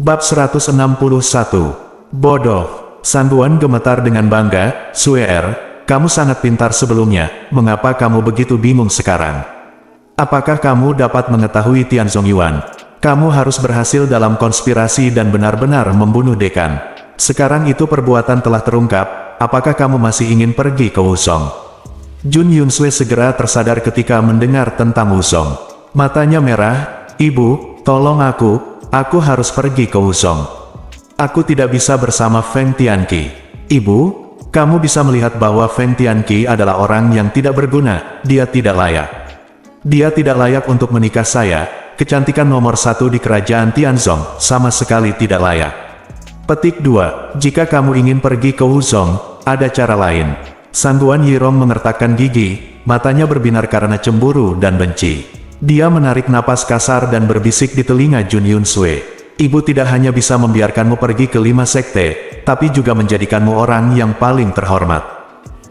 Bab 161. Bodoh. Sanduan gemetar dengan bangga. Suer, kamu sangat pintar sebelumnya, mengapa kamu begitu bingung sekarang? Apakah kamu dapat mengetahui Tianzong Yuan? Kamu harus berhasil dalam konspirasi dan benar-benar membunuh dekan. Sekarang itu perbuatan telah terungkap, apakah kamu masih ingin pergi ke Wusong? Jun Yunsue segera tersadar ketika mendengar tentang Wusong. Matanya merah. Ibu, tolong aku harus pergi ke Wusong. Aku tidak bisa bersama Feng Tianqi. Ibu, kamu bisa melihat bahwa Feng Tianqi adalah orang yang tidak berguna, dia tidak layak. Dia tidak layak untuk menikah saya, kecantikan nomor 1 di kerajaan Tianzong, sama sekali tidak layak. Petik 2, jika kamu ingin pergi ke Wusong, ada cara lain. Sanduan Yirong mengertakkan gigi, matanya berbinar karena cemburu dan benci. Dia menarik napas kasar dan berbisik di telinga Jun Yunsue. Ibu tidak hanya bisa membiarkanmu pergi ke 5 sekte, tapi juga menjadikanmu orang yang paling terhormat.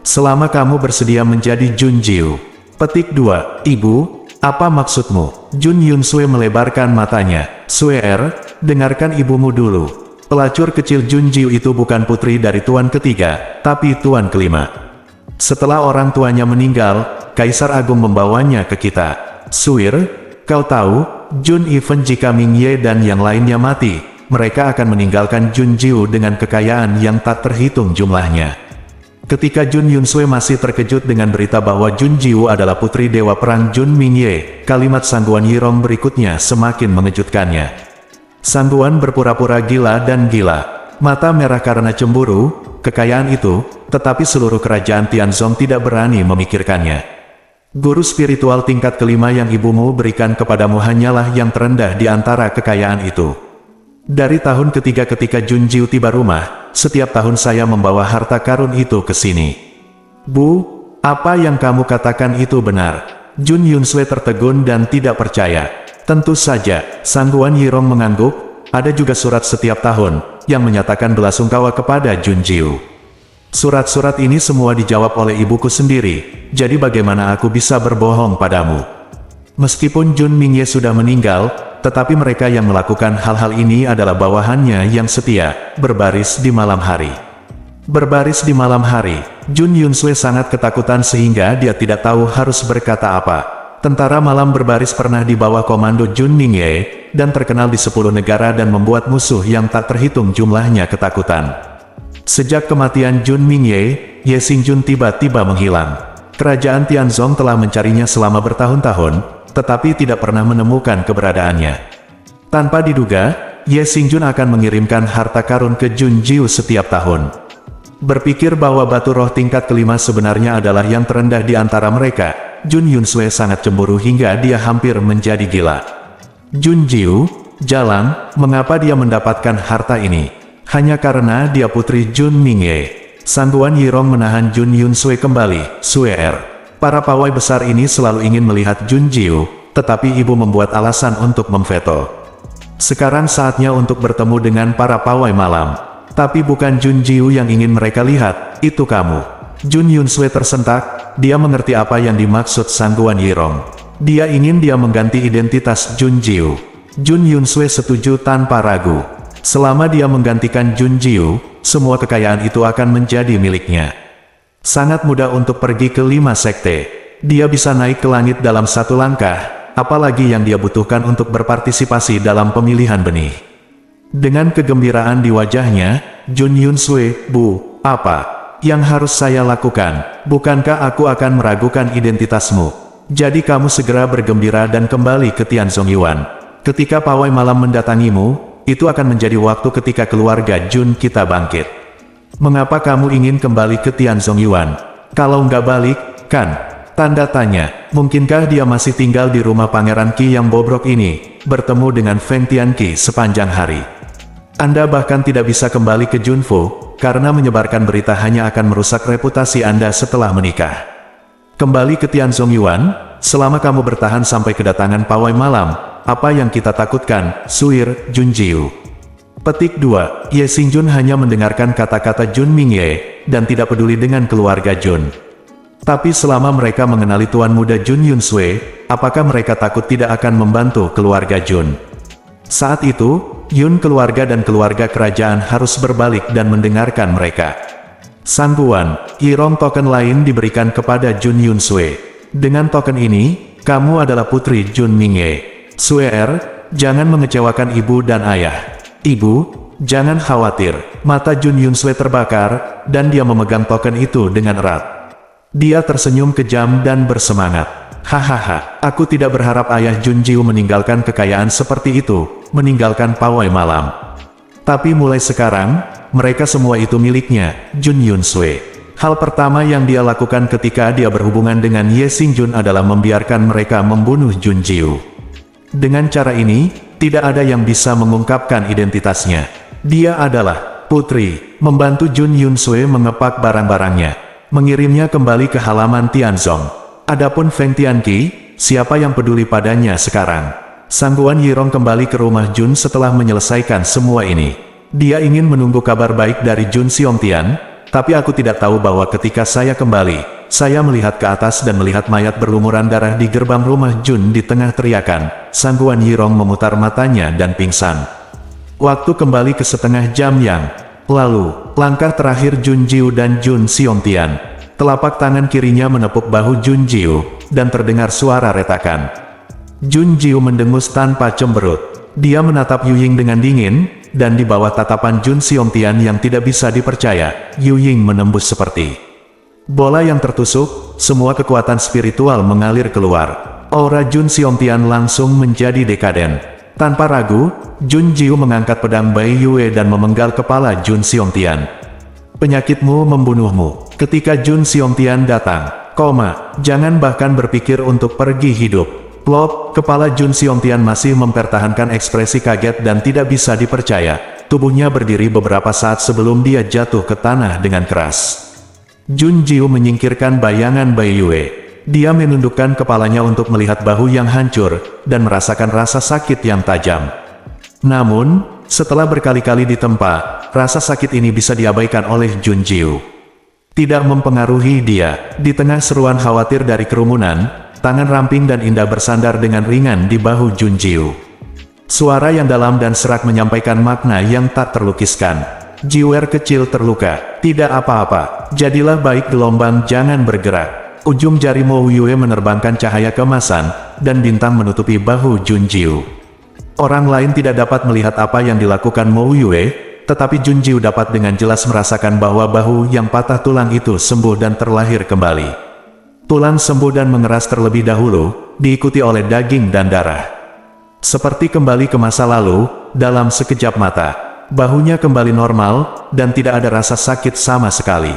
Selama kamu bersedia menjadi Jun Jiu. Petik 2, Ibu, apa maksudmu? Jun Yunsue melebarkan matanya. Suer, dengarkan ibumu dulu. Pelacur kecil Jun Jiu itu bukan putri dari tuan ketiga, tapi tuan kelima. Setelah orang tuanya meninggal, Kaisar Agung membawanya ke kita. Suir, kau tahu, Jun even jika Ming Ye dan yang lainnya mati, mereka akan meninggalkan Jun Jiu dengan kekayaan yang tak terhitung jumlahnya. Ketika Jun Yunsue masih terkejut dengan berita bahwa Jun Jiu adalah putri Dewa Perang Jun Ming Ye, kalimat Sanduan Yirong berikutnya semakin mengejutkannya. Sanduan berpura-pura gila dan gila. Mata merah karena cemburu, kekayaan itu, tetapi seluruh kerajaan Tianzong tidak berani memikirkannya. Guru spiritual tingkat kelima yang ibumu berikan kepadamu hanyalah yang terendah di antara kekayaan itu. Dari tahun ketiga ketika Jun Jiu tiba rumah, setiap tahun saya membawa harta karun itu ke sini. Bu, apa yang kamu katakan itu benar. Jun Yunsue tertegun dan tidak percaya. Tentu saja, Sanduan Yirong mengangguk, ada juga surat setiap tahun, yang menyatakan belasungkawa kepada Jun Jiu. Surat-surat ini semua dijawab oleh ibuku sendiri, jadi bagaimana aku bisa berbohong padamu? Meskipun Jun Ming Ye sudah meninggal, tetapi mereka yang melakukan hal-hal ini adalah bawahannya yang setia, berbaris di malam hari. Berbaris di malam hari, Jun Yunsue sangat ketakutan sehingga dia tidak tahu harus berkata apa. Tentara malam berbaris pernah di bawah komando Jun Ming Ye, dan terkenal di 10 negara dan membuat musuh yang tak terhitung jumlahnya ketakutan. Sejak kematian Jun Ming Ye, Ye Xingjun tiba-tiba menghilang. Kerajaan Tianzong telah mencarinya selama bertahun-tahun, tetapi tidak pernah menemukan keberadaannya. Tanpa diduga, Ye Xingjun akan mengirimkan harta karun ke Jun Jiu setiap tahun. Berpikir bahwa batu roh tingkat kelima sebenarnya adalah yang terendah di antara mereka, Jun Yunsue sangat cemburu hingga dia hampir menjadi gila. Jun Jiu, jalan, mengapa dia mendapatkan harta ini? Hanya karena dia putri Jun Ming Ye. Sanduan Yirong menahan Jun Yunsue kembali. Suer, para pawai besar ini selalu ingin melihat Jun Jiu, tetapi ibu membuat alasan untuk memveto. Sekarang saatnya untuk bertemu dengan para pawai malam. Tapi bukan Jun Jiu yang ingin mereka lihat, itu kamu. Jun Yunsue tersentak, dia mengerti apa yang dimaksud Sanduan Yirong. Dia ingin dia mengganti identitas Jun Jiu. Jun Yunsue setuju tanpa ragu. Selama dia menggantikan Jun Jiu, semua kekayaan itu akan menjadi miliknya. Sangat mudah untuk pergi ke 5 sekte. Dia bisa naik ke langit dalam 1 langkah, apalagi yang dia butuhkan untuk berpartisipasi dalam pemilihan benih. Dengan kegembiraan di wajahnya, Jun Yunsue, Bu, apa yang harus saya lakukan? Bukankah aku akan meragukan identitasmu? Jadi kamu segera bergembira dan kembali ke Tianzong Yuan. Ketika pawai malam mendatangimu, itu akan menjadi waktu ketika keluarga Jun kita bangkit. Mengapa kamu ingin kembali ke Tianzong Yuan? Kalau nggak balik, kan? Tanda tanya, mungkinkah dia masih tinggal di rumah Pangeran Qi yang bobrok ini, bertemu dengan Feng Tianqi sepanjang hari? Anda bahkan tidak bisa kembali ke Junfu, karena menyebarkan berita hanya akan merusak reputasi Anda setelah menikah. Kembali ke Tianzong Yuan, selama kamu bertahan sampai kedatangan pawai malam, apa yang kita takutkan, Suir, Jun Jiu. Petik 2, Ye Xingjun hanya mendengarkan kata-kata Jun Ming Ye, dan tidak peduli dengan keluarga Jun. Tapi selama mereka mengenali tuan muda Jun Yunsue, apakah mereka takut tidak akan membantu keluarga Jun? Saat itu, Yun keluarga dan keluarga kerajaan harus berbalik dan mendengarkan mereka. San Buan, Yirong token lain diberikan kepada Jun Yunsue. Dengan token ini, kamu adalah putri Jun Mingye. Sue, jangan mengecewakan ibu dan ayah. Ibu, jangan khawatir. Mata Jun Yunsue terbakar, dan dia memegang token itu dengan erat. Dia tersenyum kejam dan bersemangat. Hahaha, aku tidak berharap ayah Junjiu meninggalkan kekayaan seperti itu, meninggalkan pawai malam. Tapi mulai sekarang, mereka semua itu miliknya, Jun Yunsue. Hal pertama yang dia lakukan ketika dia berhubungan dengan Ye Xingjun adalah membiarkan mereka membunuh Junjiu. Dengan cara ini, tidak ada yang bisa mengungkapkan identitasnya. Dia adalah putri, membantu Jun Yunsue mengepak barang-barangnya, mengirimnya kembali ke halaman Tianzong. Adapun Feng Tianqi, siapa yang peduli padanya sekarang? Sang Buan Yirong kembali ke rumah Jun setelah menyelesaikan semua ini. Dia ingin menunggu kabar baik dari Jun Xiongtian, tapi aku tidak tahu bahwa ketika saya kembali, saya melihat ke atas dan melihat mayat berlumuran darah di gerbang rumah Jun di tengah teriakan. Sang Buan Yirong memutar matanya dan pingsan. Waktu kembali ke setengah jam yang lalu, langkah terakhir Jun Jiu dan Jun Xiongtian. Telapak tangan kirinya menepuk bahu Jun Jiu, dan terdengar suara retakan. Jun Jiu mendengus tanpa cemberut. Dia menatap Yu Ying dengan dingin, dan di bawah tatapan Jun Xiongtian yang tidak bisa dipercaya, Yu Ying menembus seperti bola yang tertusuk. Semua kekuatan spiritual mengalir keluar. Aura Jun Xiongtian langsung menjadi dekaden. Tanpa ragu, Jun Jiu mengangkat pedang Bai Yue dan memenggal kepala Jun Xiongtian. Penyakitmu membunuhmu. Ketika Jun Xiongtian datang, jangan bahkan berpikir untuk pergi hidup. Plop, kepala Jun Xiongtian masih mempertahankan ekspresi kaget dan tidak bisa dipercaya. Tubuhnya berdiri beberapa saat sebelum dia jatuh ke tanah dengan keras. Jun Jiu menyingkirkan bayangan Bai Yue. Dia menundukkan kepalanya untuk melihat bahu yang hancur, dan merasakan rasa sakit yang tajam. Namun, setelah berkali-kali ditempa, rasa sakit ini bisa diabaikan oleh Jun Jiu. Tidak mempengaruhi dia. Di tengah seruan khawatir dari kerumunan, tangan ramping dan indah bersandar dengan ringan di bahu Jun Jiu. Suara yang dalam dan serak menyampaikan makna yang tak terlukiskan. Jiwer kecil terluka. Tidak apa-apa. Jadilah baik gelombang, jangan bergerak. Ujung jari Mo Yue menerbangkan cahaya keemasan, dan bintang menutupi bahu Jun Jiu. Orang lain tidak dapat melihat apa yang dilakukan Mo Yue, tetapi Jun Jiu dapat dengan jelas merasakan bahwa bahu yang patah tulang itu sembuh dan terlahir kembali. Tulang sembuh dan mengeras terlebih dahulu, diikuti oleh daging dan darah. Seperti kembali ke masa lalu, dalam sekejap mata, bahunya kembali normal, dan tidak ada rasa sakit sama sekali.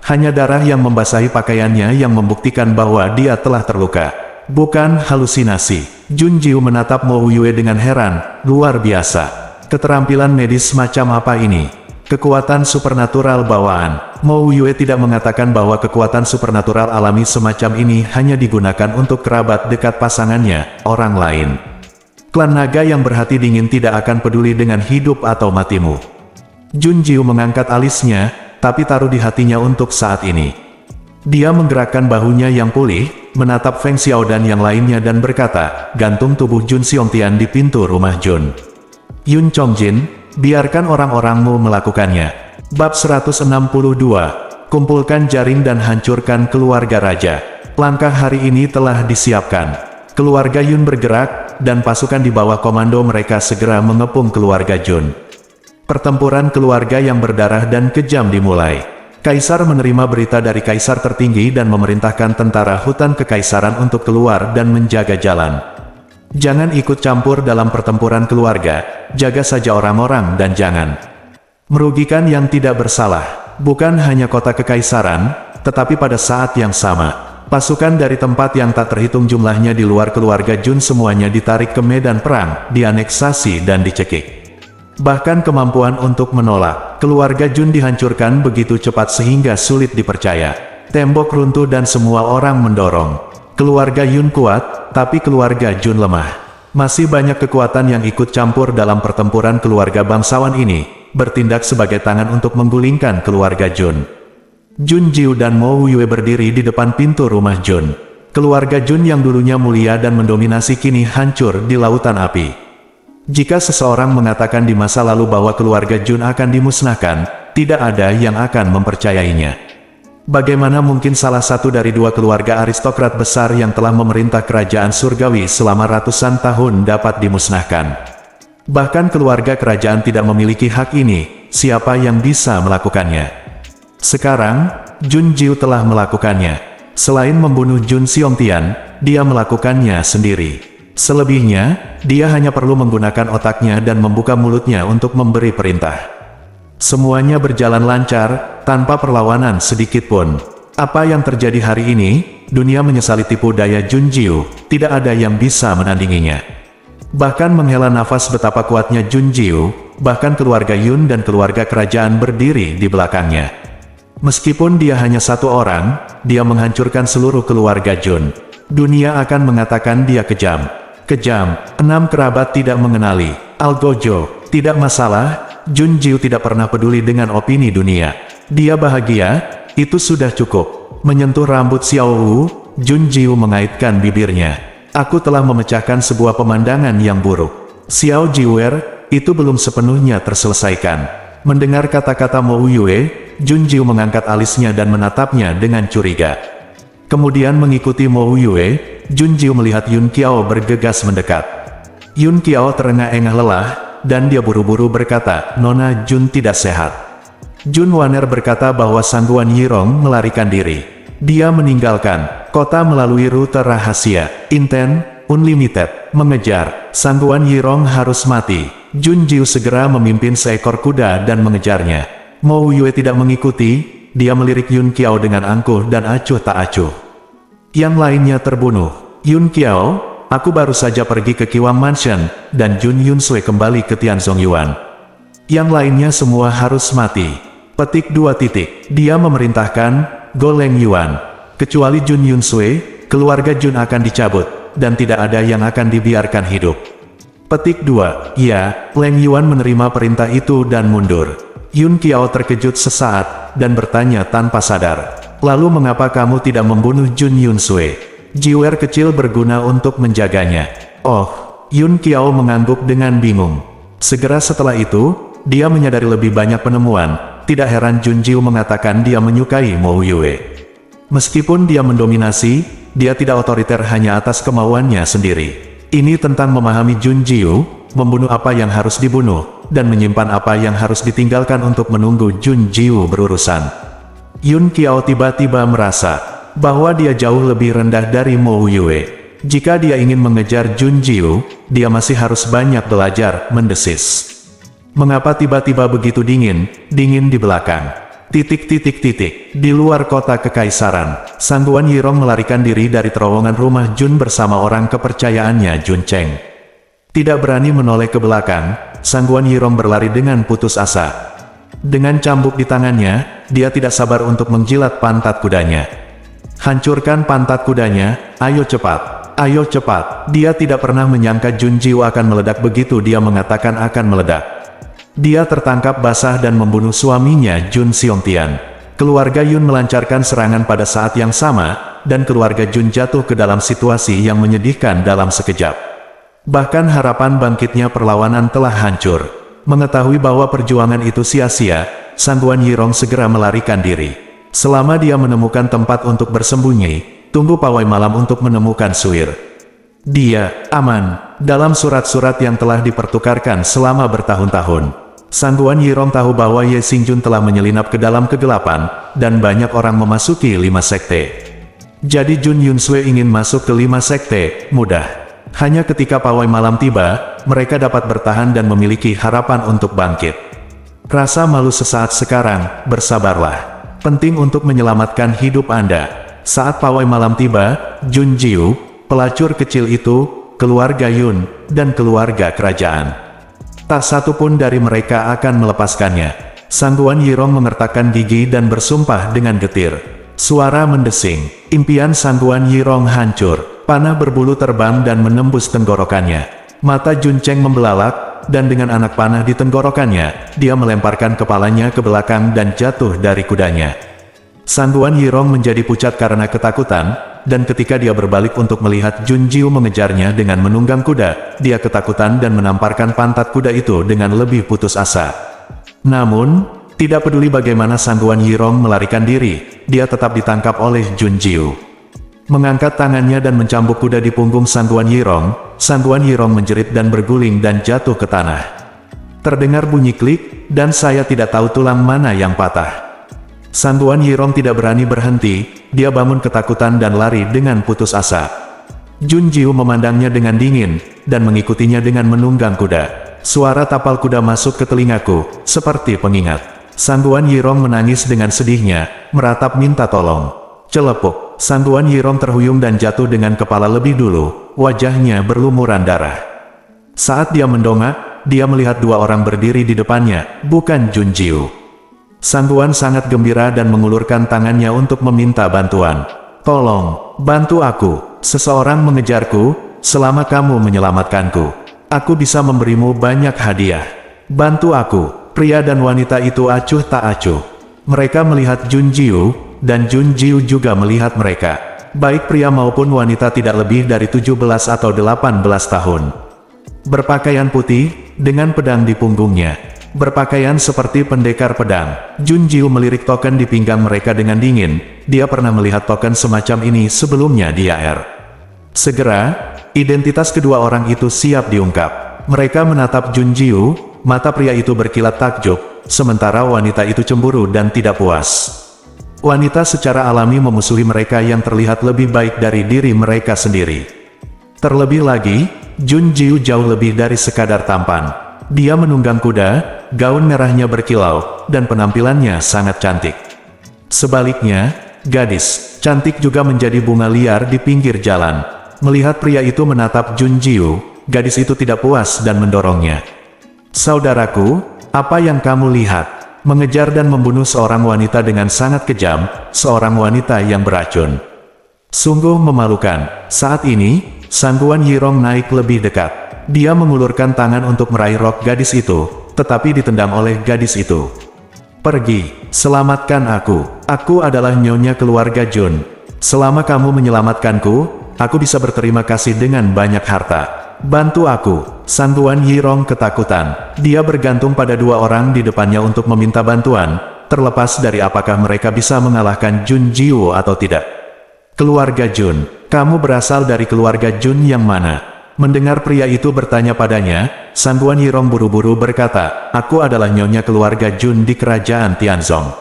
Hanya darah yang membasahi pakaiannya yang membuktikan bahwa dia telah terluka. Bukan halusinasi. Jun Jiu menatap Mo Yue dengan heran. Luar biasa. Keterampilan medis macam apa ini? Kekuatan supernatural bawaan. Mo Yue tidak mengatakan bahwa kekuatan supernatural alami semacam ini hanya digunakan untuk kerabat dekat pasangannya, orang lain. Klan naga yang berhati dingin tidak akan peduli dengan hidup atau matimu. Jun Jiu mengangkat alisnya, tapi taruh di hatinya untuk saat ini. Dia menggerakkan bahunya yang pulih, menatap Feng Xiao dan yang lainnya dan berkata, gantung tubuh Jun Xiongtian di pintu rumah Jun. Yun Chongjin, biarkan orang-orangmu melakukannya. Bab 162, kumpulkan jaring dan hancurkan keluarga raja. Langkah hari ini telah disiapkan. Keluarga Yun bergerak, dan pasukan di bawah komando mereka segera mengepung keluarga Jun. Pertempuran keluarga yang berdarah dan kejam dimulai. Kaisar menerima berita dari kaisar tertinggi dan memerintahkan tentara hutan kekaisaran untuk keluar dan menjaga jalan. Jangan ikut campur dalam pertempuran keluarga, jaga saja orang-orang dan jangan merugikan yang tidak bersalah. Bukan hanya kota kekaisaran, tetapi pada saat yang sama, pasukan dari tempat yang tak terhitung jumlahnya di luar keluarga Jun semuanya ditarik ke medan perang, dianeksasi dan dicekik. Bahkan kemampuan untuk menolak keluarga Jun dihancurkan begitu cepat sehingga sulit dipercaya. Tembok runtuh dan semua orang mendorong. Keluarga Yun kuat, tapi keluarga Jun lemah. Masih banyak kekuatan yang ikut campur dalam pertempuran keluarga bangsawan ini, bertindak sebagai tangan untuk menggulingkan keluarga Jun. Jun Jiu dan Mo Yue berdiri di depan pintu rumah Jun. Keluarga Jun yang dulunya mulia dan mendominasi kini hancur di lautan api. Jika seseorang mengatakan di masa lalu bahwa keluarga Jun akan dimusnahkan, tidak ada yang akan mempercayainya. Bagaimana mungkin salah satu dari dua keluarga aristokrat besar yang telah memerintah kerajaan surgawi selama ratusan tahun dapat dimusnahkan? Bahkan keluarga kerajaan tidak memiliki hak ini, siapa yang bisa melakukannya? Sekarang, Jun Jiu telah melakukannya. Selain membunuh Jun Xiongtian, dia melakukannya sendiri. Selebihnya, dia hanya perlu menggunakan otaknya dan membuka mulutnya untuk memberi perintah. Semuanya berjalan lancar, tanpa perlawanan sedikit pun. Apa yang terjadi hari ini, dunia menyesali tipu daya Jun Jiu, tidak ada yang bisa menandinginya. Bahkan menghela nafas betapa kuatnya Jun Jiu, bahkan keluarga Yun dan keluarga kerajaan berdiri di belakangnya. Meskipun dia hanya satu orang, dia menghancurkan seluruh keluarga Jun. Dunia akan mengatakan dia kejam. Kejam, 6 kerabat tidak mengenali. Algojo, tidak masalah. Jun Jiu tidak pernah peduli dengan opini dunia. Dia bahagia, itu sudah cukup. Menyentuh rambut Xiao Wu, Jun Jiu mengaitkan bibirnya. Aku telah memecahkan sebuah pemandangan yang buruk. Xiao Jiwer, itu belum sepenuhnya terselesaikan. Mendengar kata-kata Mo Yue, Jun Jiu mengangkat alisnya dan menatapnya dengan curiga. Kemudian mengikuti Mo Yue, Jun Jiu melihat Yun Qiao bergegas mendekat. Yun Qiao terengah-engah lelah, dan dia buru-buru berkata, Nona Jun tidak sehat. Jun Wanner berkata bahwa Sangguan Yirong melarikan diri. Dia meninggalkan kota melalui rute rahasia, Inten, Unlimited, mengejar. Sangguan Yirong harus mati. Jun Jiu segera memimpin seekor kuda dan mengejarnya. Mo Yue tidak mengikuti, dia melirik Yun Qiao dengan angkuh dan acuh tak acuh. Yang lainnya terbunuh. Yun Qiao, aku baru saja pergi ke Kiwam Mansion, dan Jun Yun Sui kembali ke Tianzong Yuan. Yang lainnya semua harus mati. Petik 2. Dia memerintahkan, Go Leng Yuan. Kecuali Jun Yun Sui, keluarga Jun akan dicabut, dan tidak ada yang akan dibiarkan hidup. Petik 2. Ya, Leng Yuan menerima perintah itu dan mundur. Yun Qiao terkejut sesaat, dan bertanya tanpa sadar. Lalu mengapa kamu tidak membunuh Jun Yun Sui? Jiwer kecil berguna untuk menjaganya. Oh, Yun Qiao mengangguk dengan bingung. Segera setelah itu, dia menyadari lebih banyak penemuan. Tidak heran Jun Jiu mengatakan dia menyukai Mo Yue. Meskipun dia mendominasi, dia tidak otoriter hanya atas kemauannya sendiri. Ini tentang memahami Jun Jiu, membunuh apa yang harus dibunuh, dan menyimpan apa yang harus ditinggalkan untuk menunggu Jun Jiu berurusan. Yun Qiao tiba-tiba merasa bahwa dia jauh lebih rendah dari Mo Yue. Jika dia ingin mengejar Jun Jiu, dia masih harus banyak belajar, mendesis. Mengapa tiba-tiba begitu dingin di belakang? Di luar kota kekaisaran, Sangguan Yirong melarikan diri dari terowongan rumah Jun bersama orang kepercayaannya Jun Cheng. Tidak berani menoleh ke belakang, Sangguan Yirong berlari dengan putus asa. Dengan cambuk di tangannya, dia tidak sabar untuk menjilat pantat kudanya. Hancurkan pantat kudanya, ayo cepat, ayo cepat. Dia tidak pernah menyangka Jun Jiu akan meledak begitu dia mengatakan akan meledak. Dia tertangkap basah dan membunuh suaminya Jun Xiongtian. Keluarga Yun melancarkan serangan pada saat yang sama, dan keluarga Jun jatuh ke dalam situasi yang menyedihkan dalam sekejap. Bahkan harapan bangkitnya perlawanan telah hancur. Mengetahui bahwa perjuangan itu sia-sia, Sangguan Yirong segera melarikan diri. Selama dia menemukan tempat untuk bersembunyi, tunggu pawai malam untuk menemukan Suir. Dia aman dalam surat-surat yang telah dipertukarkan selama bertahun-tahun. Sangguan Yirong tahu bahwa Ye Xingjun telah menyelinap ke dalam kegelapan, dan banyak orang memasuki 5 sekte. Jadi Jun Yun Sui ingin masuk ke 5 sekte, mudah. Hanya ketika pawai malam tiba, mereka dapat bertahan dan memiliki harapan untuk bangkit. Rasa malu sesaat sekarang, bersabarlah. Penting untuk menyelamatkan hidup Anda. Saat pawai malam tiba, Jun Jiu, pelacur kecil itu, keluarga Yun, dan keluarga kerajaan. Tak satu pun dari mereka akan melepaskannya. Sangguan Yirong mengertakkan gigi dan bersumpah dengan getir. Suara mendesing. Impian Sangguan Yirong hancur. Panah berbulu terbang dan menembus tenggorokannya. Mata Jun Cheng membelalak, dan dengan anak panah di tenggorokannya, dia melemparkan kepalanya ke belakang dan jatuh dari kudanya. Sangguan Yirong menjadi pucat karena ketakutan, dan ketika dia berbalik untuk melihat Jun Jiu mengejarnya dengan menunggang kuda, dia ketakutan dan menamparkan pantat kuda itu dengan lebih putus asa. Namun, tidak peduli bagaimana Sangguan Yirong melarikan diri, dia tetap ditangkap oleh Jun Jiu. Mengangkat tangannya dan mencambuk kuda di punggung Sangguan Yirong menjerit dan berguling dan jatuh ke tanah. Terdengar bunyi klik, dan saya tidak tahu tulang mana yang patah. Sangguan Yirong tidak berani berhenti, dia bangun ketakutan dan lari dengan putus asa. Jun Jiu memandangnya dengan dingin, dan mengikutinya dengan menunggang kuda. Suara tapal kuda masuk ke telingaku, seperti pengingat. Sangguan Yirong menangis dengan sedihnya, meratap minta tolong. Celepuk, Sangguan Yirong terhuyung dan jatuh dengan kepala lebih dulu, wajahnya berlumuran darah. Saat dia mendongak, dia melihat dua orang berdiri di depannya, bukan Jun Jiu. Sangguan sangat gembira dan mengulurkan tangannya untuk meminta bantuan. Tolong, bantu aku, seseorang mengejarku, selama kamu menyelamatkanku. Aku bisa memberimu banyak hadiah. Bantu aku. Pria dan wanita itu acuh tak acuh. Mereka melihat Jun Jiu, dan Jun Jiu juga melihat mereka. Baik pria maupun wanita tidak lebih dari 17 atau 18 tahun. Berpakaian putih, dengan pedang di punggungnya. Berpakaian seperti pendekar pedang, Jun Jiu melirik token di pinggang mereka dengan dingin. Dia pernah melihat token semacam ini sebelumnya di AR. Segera, identitas kedua orang itu siap diungkap. Mereka menatap Jun Jiu, mata pria itu berkilat takjub, sementara wanita itu cemburu dan tidak puas. Wanita secara alami memusuhi mereka yang terlihat lebih baik dari diri mereka sendiri. Terlebih lagi, Jun Jiu jauh lebih dari sekadar tampan. Dia menunggang kuda, gaun merahnya berkilau, dan penampilannya sangat cantik. Sebaliknya, gadis cantik juga menjadi bunga liar di pinggir jalan. Melihat pria itu menatap Jun Jiu, gadis itu tidak puas dan mendorongnya. Saudaraku, apa yang kamu lihat? Mengejar dan membunuh seorang wanita dengan sangat kejam, seorang wanita yang beracun. Sungguh memalukan. Saat ini, Sangguan Yirong naik lebih dekat. Dia mengulurkan tangan untuk meraih rok gadis itu, tetapi ditendang oleh gadis itu. Pergi, selamatkan aku. Aku adalah nyonya keluarga Jun. Selama kamu menyelamatkanku, aku bisa berterima kasih dengan banyak harta. Bantu aku. Sangguan Yirong ketakutan. Dia bergantung pada dua orang di depannya untuk meminta bantuan, terlepas dari apakah mereka bisa mengalahkan Jun Jiu atau tidak. Keluarga Jun, kamu berasal dari keluarga Jun yang mana? Mendengar pria itu bertanya padanya, Sangguan Yirong buru-buru berkata, aku adalah nyonya keluarga Jun di kerajaan Tianzong.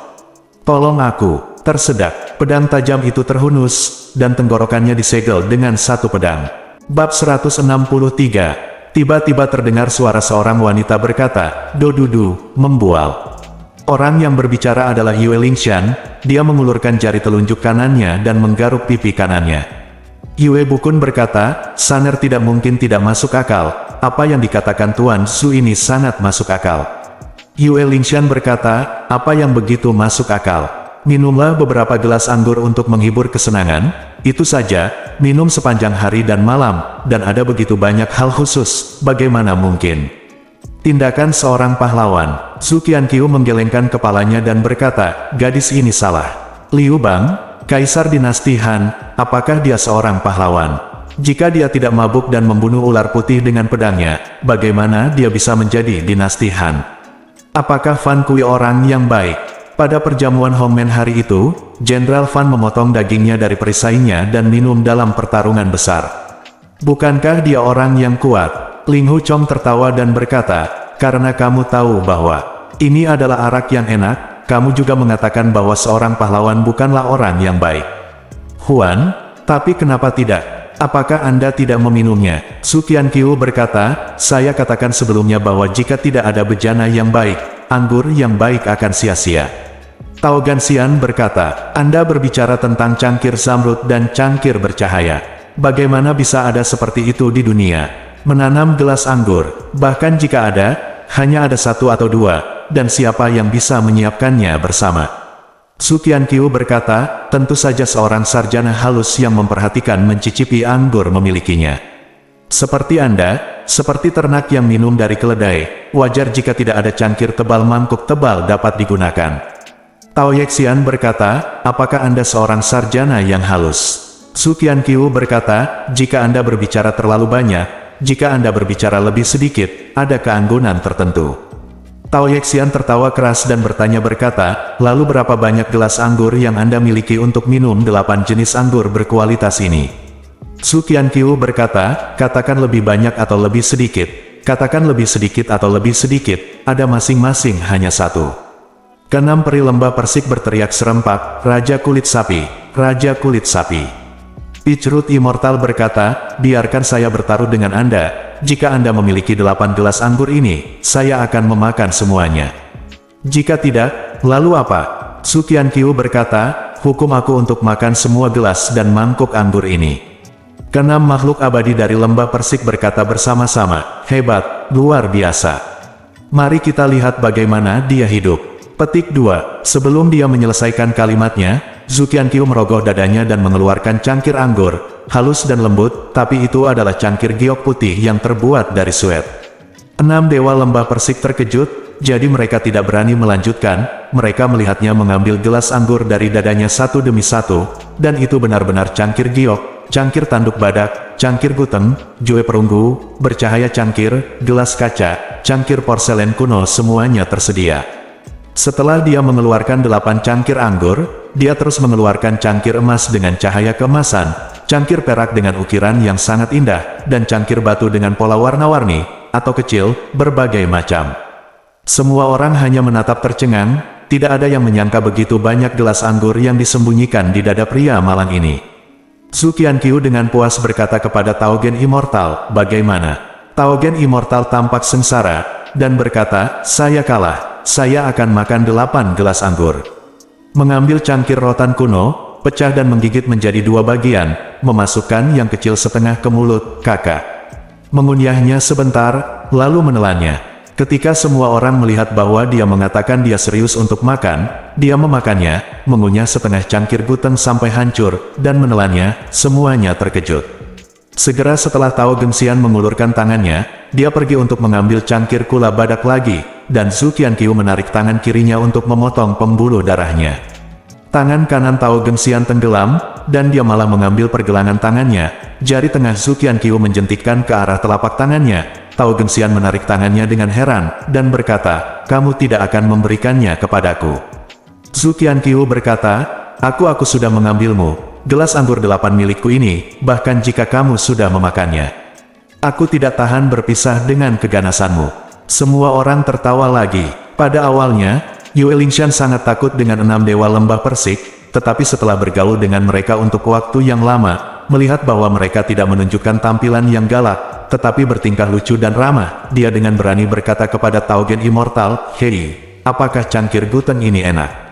Tolong aku. Tersedak, pedang tajam itu terhunus, dan tenggorokannya disegel dengan satu pedang. Bab 163. Tiba-tiba terdengar suara seorang wanita berkata, "Dodudu, membual." Orang yang berbicara adalah Yue Lingshan, dia mengulurkan jari telunjuk kanannya dan menggaruk pipi kanannya. Yue Bukun berkata, "Saner tidak mungkin tidak masuk akal, apa yang dikatakan Tuan Su ini sangat masuk akal." Yue Lingshan berkata, "Apa yang begitu masuk akal? Minumlah beberapa gelas anggur untuk menghibur kesenangan, itu saja, minum sepanjang hari dan malam, dan ada begitu banyak hal khusus, bagaimana mungkin?" Tindakan seorang pahlawan. Su Qianqiu menggelengkan kepalanya dan berkata, "Gadis ini salah. Liu Bang, Kaisar dinasti Han, apakah dia seorang pahlawan? Jika dia tidak mabuk dan membunuh ular putih dengan pedangnya, bagaimana dia bisa menjadi dinasti Han? Apakah Fan Kui orang yang baik?" Pada perjamuan Hongmen hari itu, Jenderal Fan memotong dagingnya dari perisainya dan minum dalam pertarungan besar. "Bukankah dia orang yang kuat?" Ling Hu Chong tertawa dan berkata, "Karena kamu tahu bahwa ini adalah arak yang enak, kamu juga mengatakan bahwa seorang pahlawan bukanlah orang yang baik." "Huan, tapi kenapa tidak? Apakah Anda tidak meminumnya?" Su Qianqiu berkata, "Saya katakan sebelumnya bahwa jika tidak ada bejana yang baik, anggur yang baik akan sia-sia." Tao Ganxian berkata, "Anda berbicara tentang cangkir zamrud dan cangkir bercahaya. Bagaimana bisa ada seperti itu di dunia? Menanam gelas anggur, bahkan jika ada, hanya ada satu atau dua, dan siapa yang bisa menyiapkannya bersama?" Su Qianqiu berkata, "Tentu saja seorang sarjana halus yang memperhatikan mencicipi anggur memilikinya. Seperti Anda, seperti ternak yang minum dari keledai, wajar jika tidak ada cangkir tebal mangkuk tebal dapat digunakan." Tao Yexian berkata, "Apakah Anda seorang sarjana yang halus?" Su Qianqiu berkata, jika Anda berbicara terlalu banyak, jika Anda berbicara lebih sedikit, ada keanggunan tertentu. Tao Yexian tertawa keras dan bertanya berkata, lalu berapa banyak gelas anggur yang Anda miliki untuk minum 8 jenis anggur berkualitas ini? Su Qianqiu berkata, katakan lebih banyak atau lebih sedikit, katakan lebih sedikit atau lebih sedikit, ada masing-masing hanya satu. Keenam peri lembah persik berteriak serempak, Raja Kulit Sapi, Raja Kulit Sapi. Pitchroot Immortal berkata, biarkan saya bertaruh dengan Anda, jika Anda memiliki 8 gelas anggur ini, saya akan memakan semuanya. Jika tidak, lalu apa? Su Qianqiu berkata, hukum aku untuk makan semua gelas dan mangkuk anggur ini. Keenam makhluk abadi dari lembah persik berkata bersama-sama, hebat, luar biasa. Mari kita lihat bagaimana dia hidup. Petik 2. Sebelum dia menyelesaikan kalimatnya, Su Qianqiu merogoh dadanya dan mengeluarkan cangkir anggur, halus dan lembut, tapi itu adalah cangkir giok putih yang terbuat dari suet. 6 dewa lembah persik terkejut, jadi mereka tidak berani melanjutkan, mereka melihatnya mengambil gelas anggur dari dadanya satu demi satu, dan itu benar-benar cangkir giok, cangkir tanduk badak, cangkir guteng, jue perunggu, bercahaya cangkir, gelas kaca, cangkir porselen kuno semuanya tersedia. Setelah dia mengeluarkan 8 cangkir anggur, dia terus mengeluarkan cangkir emas dengan cahaya keemasan, cangkir perak dengan ukiran yang sangat indah, dan cangkir batu dengan pola warna-warni, atau kecil, berbagai macam. Semua orang hanya menatap tercengang, tidak ada yang menyangka begitu banyak gelas anggur yang disembunyikan di dada pria malang ini. Su Qianqiu dengan puas berkata kepada Taogen Immortal, bagaimana? Taogen Immortal tampak sengsara, dan berkata, saya kalah. Saya akan makan 8 gelas anggur. Mengambil cangkir rotan kuno, pecah dan menggigit menjadi 2 bagian, memasukkan yang kecil setengah ke mulut kakak. Mengunyahnya sebentar, lalu menelannya. Ketika semua orang melihat bahwa dia mengatakan dia serius untuk makan, dia memakannya, mengunyah setengah cangkir guteng sampai hancur, dan menelannya, semuanya terkejut. Segera setelah Tao Gengxian mengulurkan tangannya, dia pergi untuk mengambil cangkir kula badak lagi, dan Su Qianqiu menarik tangan kirinya untuk memotong pembuluh darahnya. Tangan kanan Tao Gengxian tenggelam, dan dia malah mengambil pergelangan tangannya. Jari tengah Su Qianqiu menjentikkan ke arah telapak tangannya. Tao Gengxian menarik tangannya dengan heran, dan berkata, kamu tidak akan memberikannya kepadaku. Su Qianqiu berkata, aku sudah mengambilmu. Gelas anggur 8 milikku ini, bahkan jika kamu sudah memakannya. Aku tidak tahan berpisah dengan keganasanmu. Semua orang tertawa lagi. Pada awalnya, Yue Lingshan sangat takut dengan 6 dewa lembah persik, tetapi setelah bergaul dengan mereka untuk waktu yang lama, melihat bahwa mereka tidak menunjukkan tampilan yang galak, tetapi bertingkah lucu dan ramah, dia dengan berani berkata kepada Taogen Immortal, hei, apakah cangkir guteng ini enak?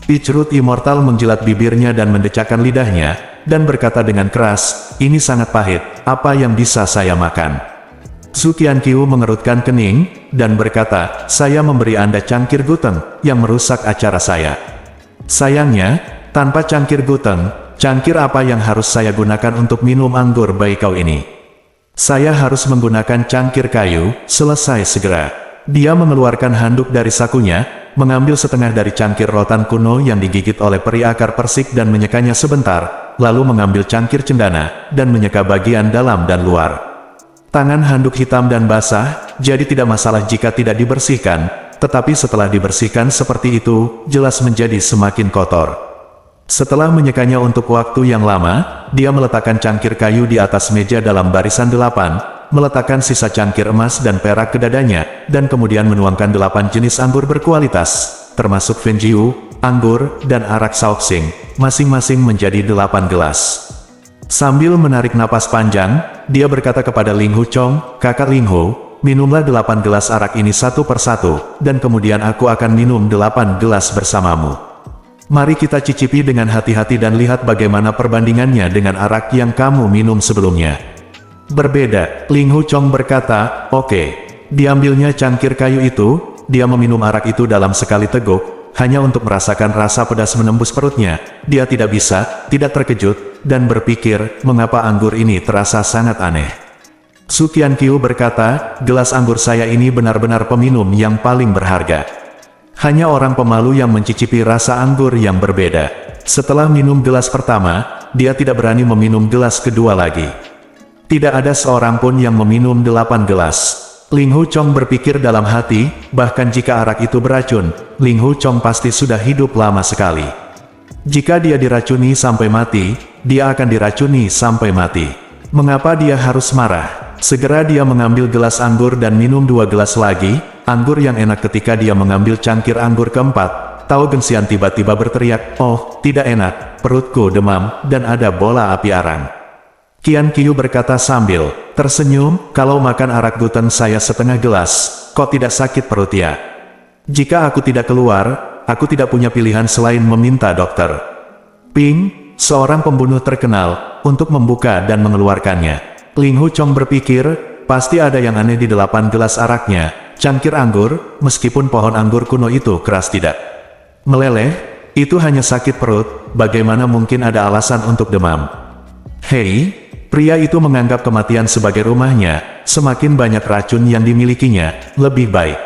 Pitchroot Immortal menjilat bibirnya dan mendecakkan lidahnya, dan berkata dengan keras, ini sangat pahit, apa yang bisa saya makan? Su Qianqiu mengerutkan kening, dan berkata, saya memberi Anda cangkir guteng, yang merusak acara saya. Sayangnya, tanpa cangkir guteng, cangkir apa yang harus saya gunakan untuk minum anggur baikau ini? Saya harus menggunakan cangkir kayu, selesai segera. Dia mengeluarkan handuk dari sakunya, mengambil setengah dari cangkir rotan kuno yang digigit oleh peri akar persik dan menyekanya sebentar, lalu mengambil cangkir cendana, dan menyeka bagian dalam dan luar. Tangan handuk hitam dan basah, jadi tidak masalah jika tidak dibersihkan, tetapi setelah dibersihkan seperti itu, jelas menjadi semakin kotor. Setelah menyekanya untuk waktu yang lama, dia meletakkan cangkir kayu di atas meja dalam barisan 8, meletakkan sisa cangkir emas dan perak ke dadanya, dan kemudian menuangkan 8 jenis anggur berkualitas, termasuk Fenjiu, anggur, dan arak Shaoxing, masing-masing menjadi 8 gelas. Sambil menarik napas panjang, dia berkata kepada Ling Hu Chong, kakak Ling Hu, minumlah 8 gelas arak ini satu persatu, dan kemudian aku akan minum 8 gelas bersamamu. Mari kita cicipi dengan hati-hati dan lihat bagaimana perbandingannya dengan arak yang kamu minum sebelumnya. Berbeda, Ling Hu Chong berkata, oke. Diambilnya cangkir kayu itu, dia meminum arak itu dalam sekali teguk, hanya untuk merasakan rasa pedas menembus perutnya. Dia tidak terkejut, dan berpikir, mengapa anggur ini terasa sangat aneh. Su Qianqiu berkata, gelas anggur saya ini benar-benar peminum yang paling berharga. Hanya orang pemalu yang mencicipi rasa anggur yang berbeda. Setelah minum gelas pertama, dia tidak berani meminum gelas kedua lagi. Tidak ada seorang pun yang meminum 8 gelas. Ling Hu Chong berpikir dalam hati, bahkan jika arak itu beracun, Ling Hu Chong pasti sudah hidup lama sekali. Jika dia diracuni sampai mati, dia akan diracuni sampai mati. Mengapa dia harus marah? Segera dia mengambil gelas anggur dan minum 2 gelas lagi, anggur yang enak. Ketika dia mengambil cangkir anggur keempat, Tao Gensian tiba-tiba berteriak, "Oh, tidak enak, perutku demam, dan ada bola api arang." Qian Qiu berkata sambil tersenyum, "Kalau makan arak guten saya setengah gelas, kok tidak sakit perut ya? Jika aku tidak keluar, aku tidak punya pilihan selain meminta dokter." Ping, seorang pembunuh terkenal, untuk membuka dan mengeluarkannya. Ling Hu Chong berpikir, pasti ada yang aneh di 8 gelas araknya, cangkir anggur, meskipun pohon anggur kuno itu keras tidak meleleh, itu hanya sakit perut, bagaimana mungkin ada alasan untuk demam? Hei, pria itu menganggap kematian sebagai rumahnya, semakin banyak racun yang dimilikinya, lebih baik.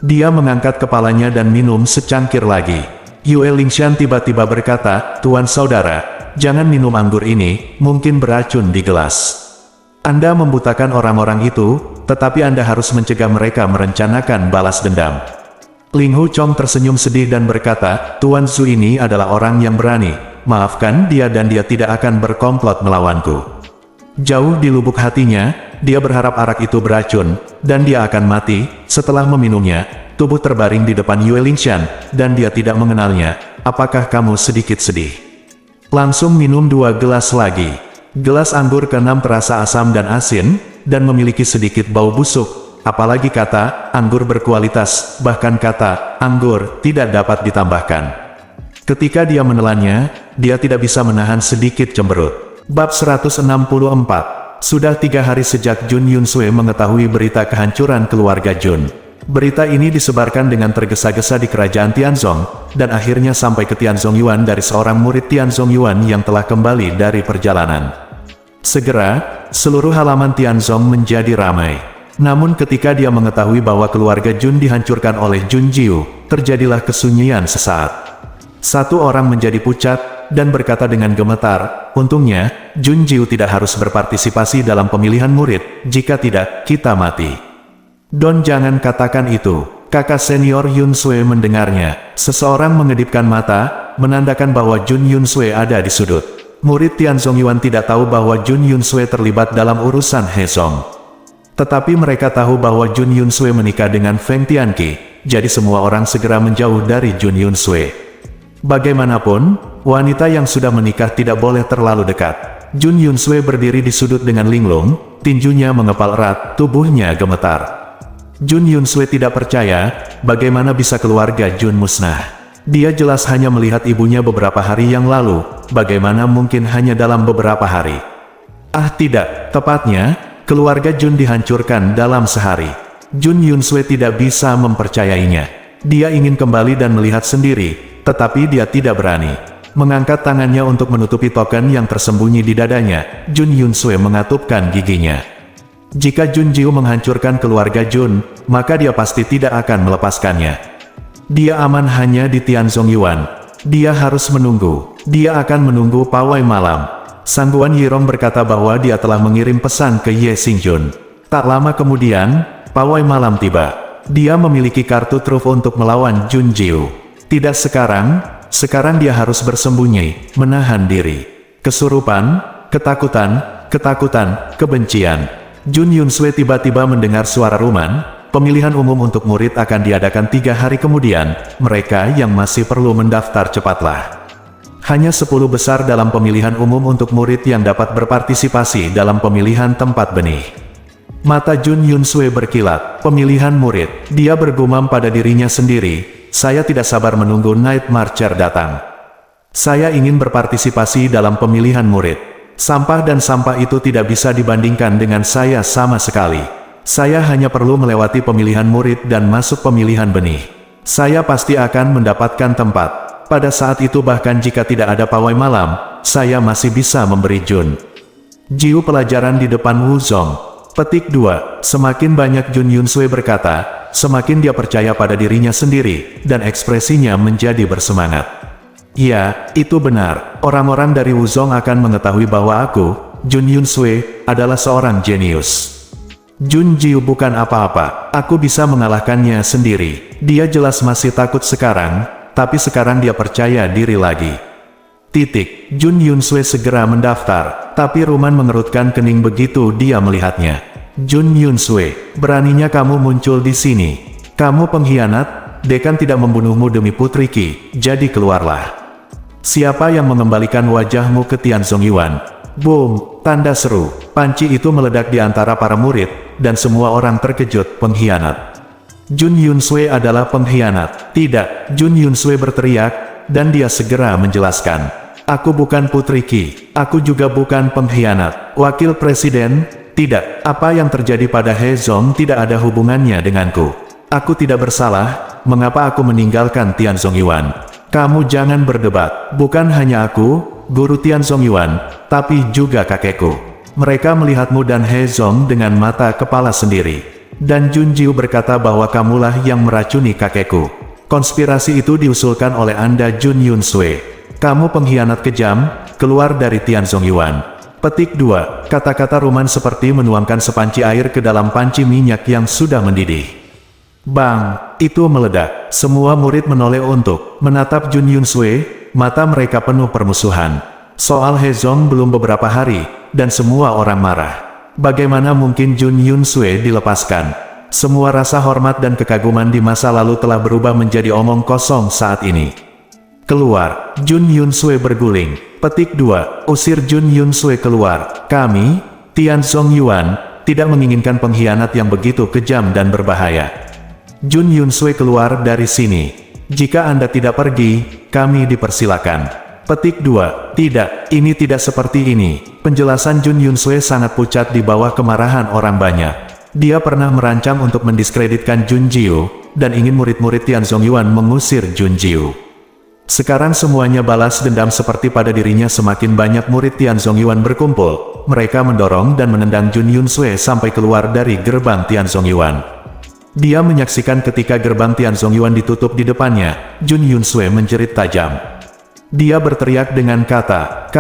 Dia mengangkat kepalanya dan minum secangkir lagi. Yue Lingshan tiba-tiba berkata, "Tuan saudara, jangan minum anggur ini, mungkin beracun di gelas. Anda membutakan orang-orang itu, tetapi Anda harus mencegah mereka merencanakan balas dendam." Ling Hu Chong tersenyum sedih dan berkata, "Tuan Zhu ini adalah orang yang berani. Maafkan dia dan dia tidak akan berkomplot melawanku." Jauh di lubuk hatinya, dia berharap arak itu beracun, dan dia akan mati. Setelah meminumnya, tubuh terbaring di depan Yue Lingshan, dan dia tidak mengenalnya. "Apakah kamu sedikit sedih?" Langsung minum 2 gelas lagi. Gelas anggur ke-6 terasa asam dan asin, dan memiliki sedikit bau busuk. Apalagi kata, anggur berkualitas, bahkan kata, anggur, tidak dapat ditambahkan. Ketika dia menelannya, dia tidak bisa menahan sedikit cemberut. Bab 164. Sudah 3 hari sejak Jun Yunsue mengetahui berita kehancuran keluarga Jun. Berita ini disebarkan dengan tergesa-gesa di kerajaan Tianzong, dan akhirnya sampai ke Tianzong Yuan dari seorang murid Tianzong Yuan yang telah kembali dari perjalanan. Segera, seluruh halaman Tianzong menjadi ramai. Namun ketika dia mengetahui bahwa keluarga Jun dihancurkan oleh Jun Jiu, terjadilah kesunyian sesaat. Satu orang menjadi pucat, dan berkata dengan gemetar, "Untungnya, Jun Jiu tidak harus berpartisipasi dalam pemilihan murid, jika tidak, kita mati." "Don, jangan katakan itu." Kakak senior Yun Sue mendengarnya. Seseorang mengedipkan mata, menandakan bahwa Jun Yun Sue ada di sudut. Murid Tianzong Yuan tidak tahu bahwa Jun Yun Sue terlibat dalam urusan He Song. Tetapi mereka tahu bahwa Jun Yun Sue menikah dengan Feng Tianqi, jadi semua orang segera menjauh dari Jun Yun Sue. Bagaimanapun, wanita yang sudah menikah tidak boleh terlalu dekat. Jun Yun Sue berdiri di sudut dengan linglung, tinjunya mengepal erat, tubuhnya gemetar. Jun Yun Sue tidak percaya, bagaimana bisa keluarga Jun musnah. Dia jelas hanya melihat ibunya beberapa hari yang lalu, bagaimana mungkin hanya dalam beberapa hari. Ah tidak, tepatnya, keluarga Jun dihancurkan dalam sehari. Jun Yun Sue tidak bisa mempercayainya. Dia ingin kembali dan melihat sendiri, tetapi dia tidak berani. Mengangkat tangannya untuk menutupi token yang tersembunyi di dadanya, Jun Yun Sue mengatupkan giginya. Jika Jun Jiu menghancurkan keluarga Jun, maka dia pasti tidak akan melepaskannya. Dia aman hanya di Tianzong Yuan. Dia harus menunggu. Dia akan menunggu pawai malam. Sangguan Yirong berkata bahwa dia telah mengirim pesan ke Ye Xingjun. Tak lama kemudian, pawai malam tiba. Dia memiliki kartu truf untuk melawan Jun Jiu. Tidak sekarang dia harus bersembunyi, menahan diri. Kesurupan, ketakutan, kebencian. Jun Yun Sue tiba-tiba mendengar suara ruman, pemilihan umum untuk murid akan diadakan 3 hari kemudian, mereka yang masih perlu mendaftar cepatlah. Hanya 10 besar dalam pemilihan umum untuk murid yang dapat berpartisipasi dalam pemilihan tempat benih. Mata Jun Yun Sue berkilat, pemilihan murid. Dia bergumam pada dirinya sendiri, saya tidak sabar menunggu Night Marcher datang. Saya ingin berpartisipasi dalam pemilihan murid. Sampah dan sampah itu tidak bisa dibandingkan dengan saya sama sekali. Saya hanya perlu melewati pemilihan murid dan masuk pemilihan benih. Saya pasti akan mendapatkan tempat. Pada saat itu bahkan jika tidak ada pawai malam, saya masih bisa memberi Jun Jiu pelajaran di depan Wu Zong. Petik 2. Semakin banyak Jun Yun Sue berkata, semakin dia percaya pada dirinya sendiri, dan ekspresinya menjadi bersemangat. Ya, itu benar. Orang-orang dari Wuzong akan mengetahui bahwa aku, Jun Yunsui, adalah seorang jenius. Jun Jiu bukan apa-apa. Aku bisa mengalahkannya sendiri. Dia jelas masih takut sekarang, tapi sekarang dia percaya diri lagi. Jun Yunsui segera mendaftar, tapi Ruman mengerutkan kening begitu dia melihatnya. Jun Yunsui, beraninya kamu muncul di sini. Kamu pengkhianat, dekan tidak membunuhmu demi Putri Qi, jadi keluarlah. Siapa yang mengembalikan wajahmu ke Tianzong Yuan? Boom, tanda seru. Panci itu meledak di antara para murid, dan semua orang terkejut. Pengkhianat. Jun Yunsui adalah pengkhianat. Tidak, Jun Yunsui berteriak, dan dia segera menjelaskan. Aku bukan Putri Qi, aku juga bukan pengkhianat. Wakil Presiden, tidak, apa yang terjadi pada He Zong tidak ada hubungannya denganku. Aku tidak bersalah, mengapa aku meninggalkan Tianzong Yuan? Kamu jangan berdebat, bukan hanya aku, Guru Tianzong Yuan, tapi juga kakekku. Mereka melihatmu dan He Zong dengan mata kepala sendiri. Dan Jun Jiu berkata bahwa kamulah yang meracuni kakekku. Konspirasi itu diusulkan oleh Anda Jun Yunsui. Kamu pengkhianat kejam, keluar dari Tianzong Yuan. Petik 2. Kata-kata Ruman seperti menuangkan sepanci air ke dalam panci minyak yang sudah mendidih. Bang! Itu meledak. Semua murid menoleh untuk menatap Jun Yunsui, mata mereka penuh permusuhan. Soal He Zong belum beberapa hari, dan semua orang marah. Bagaimana mungkin Jun Yunsui dilepaskan? Semua rasa hormat dan kekaguman di masa lalu telah berubah menjadi omong kosong saat ini. Keluar, Jun Yunsui berguling. Petik 2. Usir Jun Yunsui keluar. Kami, Tianzong Yuan, tidak menginginkan pengkhianat yang begitu kejam dan berbahaya. Jun Yunsui keluar dari sini. Jika Anda tidak pergi, kami dipersilakan. Petik 2. Tidak, ini tidak seperti ini. Penjelasan Jun Yunsui sangat pucat di bawah kemarahan orang banyak. Dia pernah merancang untuk mendiskreditkan Jun Jiu, dan ingin murid-murid Tianzong Yuan mengusir Jun Jiu. Sekarang semuanya balas dendam seperti pada dirinya. Semakin banyak murid Tianzong Yuan berkumpul, mereka mendorong dan menendang Jun Yunsui sampai keluar dari gerbang Tianzong Yuan. Dia menyaksikan ketika gerbang Tianzong Yuan ditutup di depannya. Jun Yunsui menjerit tajam. Dia berteriak dengan kata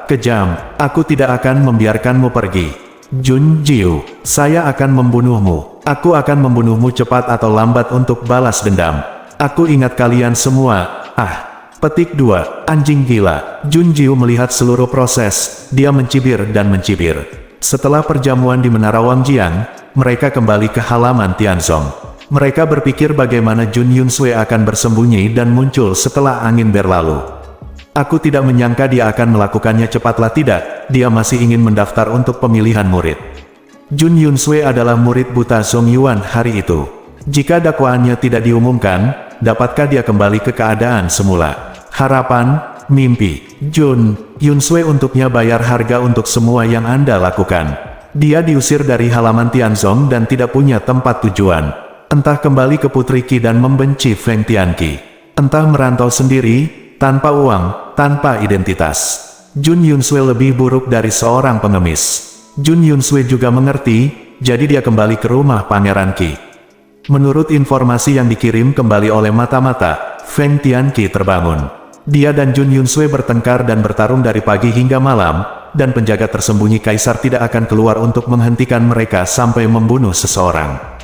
kejam. Aku tidak akan membiarkanmu pergi. Jun Jiu, saya akan membunuhmu. Aku akan membunuhmu cepat atau lambat untuk balas dendam. Aku ingat kalian semua. Petik 2. Anjing gila. Jun Jiu melihat seluruh proses. Dia mencibir dan mencibir. Setelah perjamuan di Menara Wangjiang, mereka kembali ke halaman Tianzong. Mereka berpikir bagaimana Jun Yunsui akan bersembunyi dan muncul setelah angin berlalu. Aku tidak menyangka dia akan melakukannya cepatlah tidak, dia masih ingin mendaftar untuk pemilihan murid. Jun Yunsui adalah murid buta Zong Yuan hari itu. Jika dakwaannya tidak diumumkan, dapatkah dia kembali ke keadaan semula? Harapan, mimpi. Jun Yunsui untuknya bayar harga untuk semua yang Anda lakukan. Dia diusir dari halaman Tianzong dan tidak punya tempat tujuan. Entah kembali ke Putri Qi dan membenci Feng Tianqi. Entah merantau sendiri, tanpa uang, tanpa identitas. Jun Yunsui lebih buruk dari seorang pengemis. Jun Yunsui juga mengerti, jadi dia kembali ke rumah Pangeran Qi. Menurut informasi yang dikirim kembali oleh mata-mata, Feng Tianqi terbangun. Dia dan Jun Yunsui bertengkar dan bertarung dari pagi hingga malam, dan penjaga tersembunyi kaisar tidak akan keluar untuk menghentikan mereka sampai membunuh seseorang.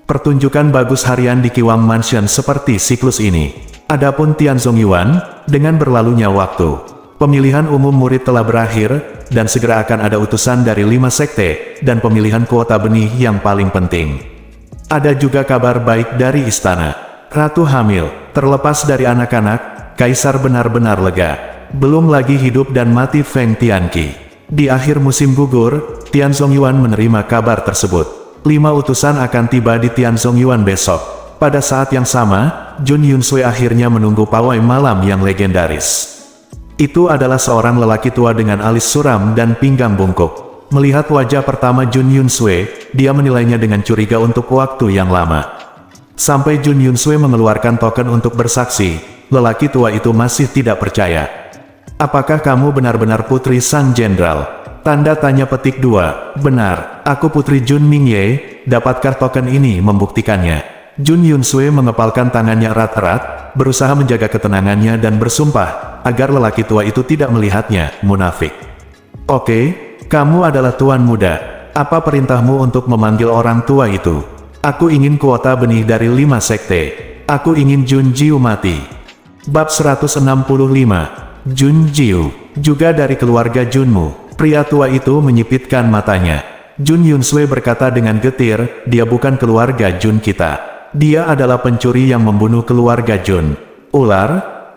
Pertunjukan bagus harian di Qiwang Mansion seperti siklus ini. Adapun Tianzong Yuan, dengan berlalunya waktu, pemilihan umum murid telah berakhir, dan segera akan ada utusan dari 5 sekte, dan pemilihan kuota benih yang paling penting. Ada juga kabar baik dari istana. Ratu hamil, terlepas dari anak-anak, kaisar benar-benar lega. Belum lagi hidup dan mati Feng Tianqi. Di akhir musim gugur, Tianzong Yuan menerima kabar tersebut. 5 utusan akan tiba di Tianzong Yuan besok. Pada saat yang sama, Jun Yunsui akhirnya menunggu pawai malam yang legendaris. Itu adalah seorang lelaki tua dengan alis suram dan pinggang bungkuk. Melihat wajah pertama Jun Yunsui, dia menilainya dengan curiga untuk waktu yang lama. Sampai Jun Yunsui mengeluarkan token untuk bersaksi, lelaki tua itu masih tidak percaya. Apakah kamu benar-benar putri sang jenderal? Tanda tanya petik 2. Benar, aku putri Jun Mingye, dapatkah token ini membuktikannya? Jun Yunsui mengepalkan tangannya erat-erat, berusaha menjaga ketenangannya dan bersumpah, agar lelaki tua itu tidak melihatnya, munafik. Oke, kamu adalah tuan muda. Apa perintahmu untuk memanggil orang tua itu? Aku ingin kuota benih dari 5 sekte. Aku ingin Jun Jiu mati. Bab 165. Jun Jiu, juga dari keluarga Junmu. Pria tua itu menyipitkan matanya. Jun Yunsue berkata dengan getir, dia bukan keluarga Jun kita. Dia adalah pencuri yang membunuh keluarga Jun. Ular,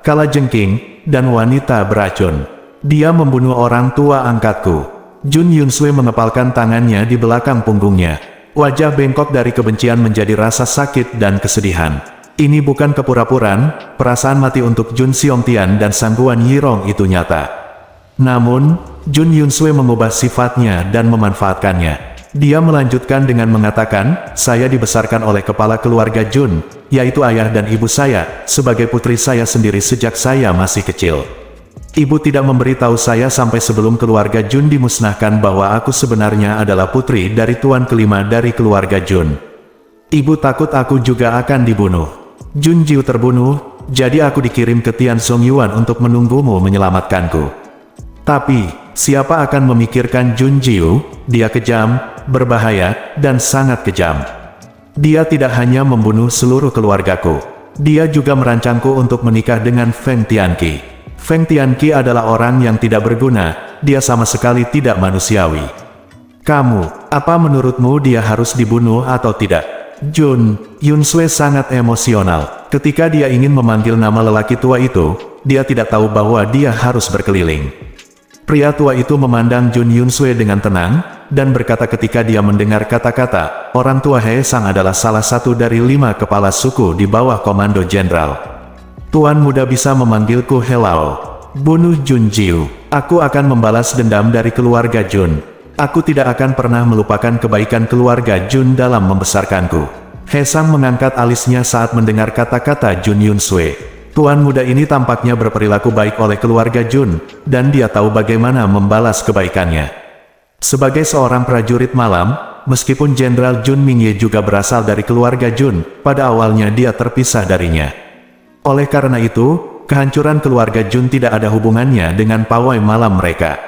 kalajengking, dan wanita beracun. Dia membunuh orang tua angkatku. Jun Yunsue mengepalkan tangannya di belakang punggungnya. Wajah bengkok dari kebencian menjadi rasa sakit dan kesedihan. Ini bukan kepura-puraan, perasaan mati untuk Jun Xiongtian dan Sangguan Yirong itu nyata. Namun, Jun Yunsue mengubah sifatnya dan memanfaatkannya. Dia melanjutkan dengan mengatakan, saya dibesarkan oleh kepala keluarga Jun, yaitu ayah dan ibu saya, sebagai putri saya sendiri sejak saya masih kecil. Ibu tidak memberitahu saya sampai sebelum keluarga Jun dimusnahkan bahwa aku sebenarnya adalah putri dari tuan kelima dari keluarga Jun. Ibu takut aku juga akan dibunuh. Jun Jiu terbunuh, jadi aku dikirim ke Tian Song Yuan untuk menunggumu menyelamatkanku. Tapi, siapa akan memikirkan Jun Jiu? Dia kejam, berbahaya, dan sangat kejam. Dia tidak hanya membunuh seluruh keluargaku. Dia juga merancangku untuk menikah dengan Feng Tianqi. Feng Tianqi adalah orang yang tidak berguna, dia sama sekali tidak manusiawi. Kamu, apa menurutmu dia harus dibunuh atau tidak? Jun Yunsue sangat emosional. Ketika dia ingin memanggil nama lelaki tua itu, dia tidak tahu bahwa dia harus berkeliling. Pria tua itu memandang Jun Yunsue dengan tenang, dan berkata ketika dia mendengar kata-kata, orang tua He Sang adalah salah satu dari 5 kepala suku di bawah komando jenderal. Tuan muda bisa memanggilku Helao. Bunuh Jun Jiu. Aku akan membalas dendam dari keluarga Jun. Aku tidak akan pernah melupakan kebaikan keluarga Jun dalam membesarkanku. He Sang mengangkat alisnya saat mendengar kata-kata Jun Yunsue. Tuan muda ini tampaknya berperilaku baik oleh keluarga Jun, dan dia tahu bagaimana membalas kebaikannya. Sebagai seorang prajurit malam, meskipun Jenderal Jun Mingye juga berasal dari keluarga Jun, pada awalnya dia terpisah darinya. Oleh karena itu, kehancuran keluarga Jun tidak ada hubungannya dengan pawai malam mereka.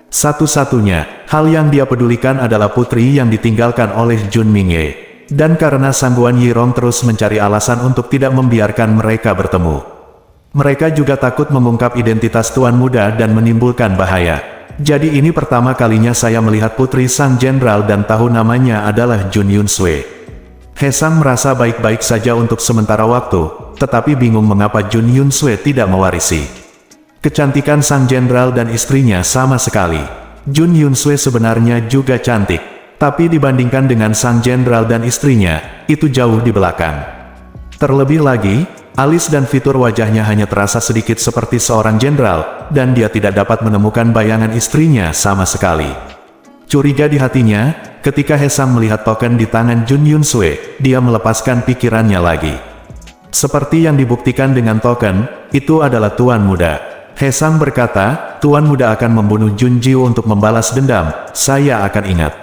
Satu-satunya hal yang dia pedulikan adalah putri yang ditinggalkan oleh Jun Mingye. Dan karena Sangguan Yirong terus mencari alasan untuk tidak membiarkan mereka bertemu. Mereka juga takut mengungkap identitas tuan muda dan menimbulkan bahaya. Jadi ini pertama kalinya saya melihat putri sang jenderal dan tahu namanya adalah Jun Yunsue. He Sang merasa baik-baik saja untuk sementara waktu, tetapi bingung mengapa Jun Yunsue tidak mewarisi. Kecantikan sang jenderal dan istrinya sama sekali. Jun Yunsue sebenarnya juga cantik, tapi dibandingkan dengan sang jenderal dan istrinya, itu jauh di belakang. Terlebih lagi, alis dan fitur wajahnya hanya terasa sedikit seperti seorang jenderal, dan dia tidak dapat menemukan bayangan istrinya sama sekali. Curiga di hatinya, ketika He Sang melihat token di tangan Jun Yunsue, dia melepaskan pikirannya lagi. Seperti yang dibuktikan dengan token, itu adalah tuan muda. He Sang berkata, tuan muda akan membunuh Jun Jiu untuk membalas dendam, saya akan ingat.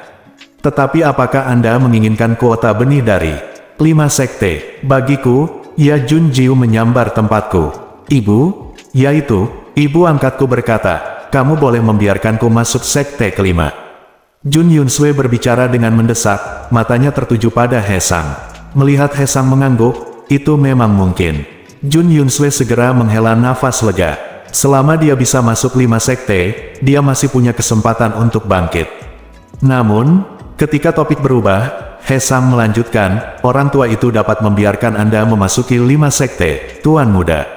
Tetapi apakah Anda menginginkan kuota benih dari 5 sekte? Bagiku, ya Jun Jiu menyambar tempatku. Ibu, yaitu, ibu angkatku berkata, kamu boleh membiarkanku masuk sekte kelima. Jun Yunsue berbicara dengan mendesak, matanya tertuju pada He Sang. Melihat He Sang mengangguk, itu memang mungkin. Jun Yunsue segera menghela nafas lega. Selama dia bisa masuk 5 sekte, dia masih punya kesempatan untuk bangkit. Namun, ketika topik berubah, He Sang melanjutkan, orang tua itu dapat membiarkan Anda memasuki 5 sekte, tuan muda.